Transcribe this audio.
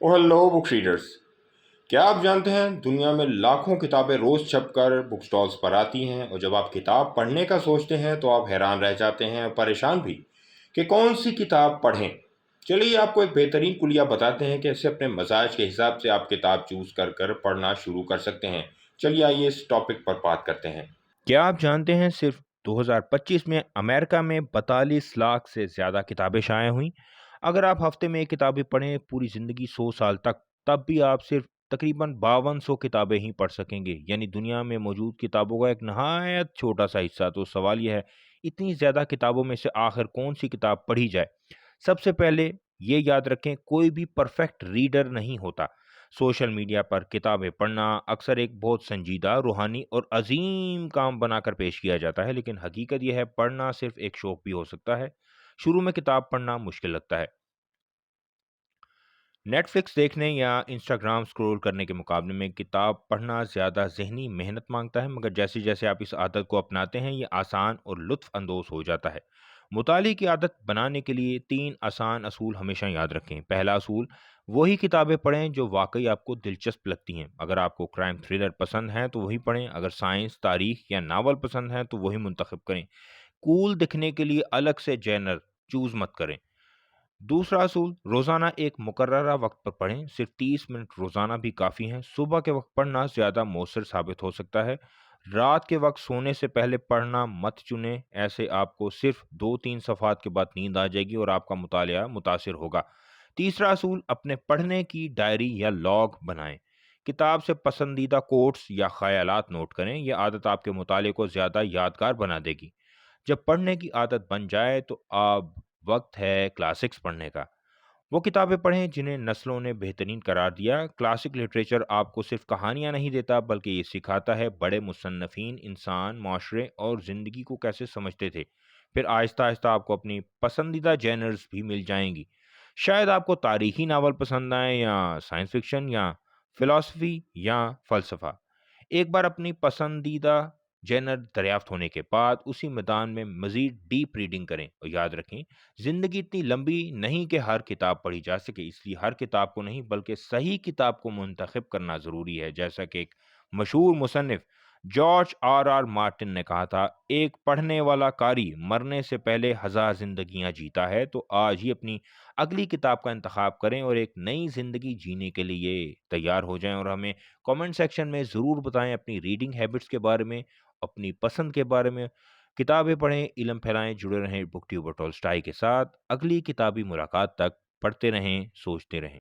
Hello book readers. क्या आप जानते हैं दुनिया में लाखों किताबें रोज छप कर बुक स्टॉल्स पर आती हैं, और जब आप किताब पढ़ने का सोचते हैं तो आप हैरान रह जाते हैं और परेशान भी कि कौन सी किताब पढ़ें। चलिए आपको एक बेहतरीन कुलिया बताते हैं कि कैसे अपने मजाज के हिसाब से आप किताब चूज कर पढ़ना शुरू कर सकते हैं। चलिए आइए इस टॉपिक पर बात करते हैं। क्या आप जानते हैं सिर्फ 2025 में अमेरिका में 42 लाख से ज़्यादा किताबें शाया हुई। अगर आप हफ्ते में एक किताबें पढ़ें पूरी ज़िंदगी 100 साल तक, तब भी आप सिर्फ तकरीबन 5200 किताबें ही पढ़ सकेंगे, यानी दुनिया में मौजूद किताबों का एक नहायत छोटा सा हिस्सा। तो सवाल यह है, इतनी ज़्यादा किताबों में से आखिर कौन सी किताब पढ़ी जाए। सबसे पहले ये याद रखें, कोई भी परफेक्ट रीडर नहीं होता। सोशल मीडिया पर किताबें पढ़ना अक्सर एक बहुत संजीदा, रूहानी और अजीम काम बनाकर पेश किया जाता है, लेकिन हकीकत यह है पढ़ना सिर्फ एक शौक भी हो सकता है। शुरू में किताब पढ़ना मुश्किल लगता है। नेटफ्लिक्स देखने या इंस्टाग्राम स्क्रॉल करने के मुकाबले में किताब पढ़ना ज़्यादा ज़हनी मेहनत मांगता है, मगर जैसे जैसे आप इस आदत को अपनाते हैं, ये आसान और लुत्फ़ अंदोज़ हो जाता है। मुताले की आदत बनाने के लिए 3 आसान असूल हमेशा याद रखें। पहला असूल, वही किताबें पढ़ें जो वाक़ई आपको दिलचस्प लगती हैं। अगर आपको क्राइम थ्रिलर पसंद है तो वही पढ़ें, अगर साइंस, तारीख़ या नावल पसंद है तो वही मुंतखब करें। कूल दिखने के लिए अलग से जॉनर चूज़ मत करें। दूसरा असूल, रोज़ाना एक मुकर्ररा वक्त पर पढ़ें, सिर्फ 30 मिनट रोज़ाना भी काफ़ी हैं। सुबह के वक्त पढ़ना ज़्यादा मौसर साबित हो सकता है। रात के वक्त सोने से पहले पढ़ना मत चुनें, ऐसे आपको सिर्फ 2-3 सफ़हात के बाद नींद आ जाएगी और आपका मुतालिया मुतासिर होगा। तीसरा असूल, अपने पढ़ने की डायरी या लॉग बनाएं। किताब से पसंदीदा कोट्स या ख़यालात नोट करें, यह आदत आपके मुताले को ज़्यादा यादगार बना देगी। जब पढ़ने की आदत बन जाए तो अब वक्त है क्लासिक्स पढ़ने का। वो किताबें पढ़ें जिन्हें नस्लों ने बेहतरीन करार दिया। क्लासिक लिटरेचर आपको सिर्फ कहानियां नहीं देता, बल्कि ये सिखाता है बड़े मुसन्नफीन इंसान, माशरे और ज़िंदगी को कैसे समझते थे। फिर आहिस्ता आहिस्ता आपको अपनी पसंदीदा जैनर्स भी मिल जाएंगी। शायद आपको तारीखी नावल पसंद आए, या साइंस फिक्शन, या फिलॉसफी, या फ़लसफ़ा। एक बार अपनी पसंदीदा जैनर दरियाफ्त होने के बाद उसी मैदान में मज़ीद डीप रीडिंग करें, और याद रखें, ज़िंदगी इतनी लंबी नहीं कि हर किताब पढ़ी जा सके, इसलिए हर किताब को नहीं बल्कि सही किताब को मुंतखब करना ज़रूरी है। जैसा कि एक मशहूर मुसन्निफ जॉर्ज आर आर मार्टिन ने कहा था, एक पढ़ने वाला कारी मरने से पहले हज़ार ज़िंदगियां जीता है। तो आज ही अपनी अगली किताब का इंतखाब करें और एक नई ज़िंदगी जीने के लिए तैयार हो जाएं। और हमें कमेंट सेक्शन में ज़रूर बताएं अपनी रीडिंग हैबिट्स के बारे में, अपनी पसंद के बारे में। किताबें पढ़ें, इल्म फैलाएं, जुड़े रहें बुक ट्यूबर टॉलस्टॉय के साथ। अगली किताबी मुलाकात तक पढ़ते रहें, सोचते रहें।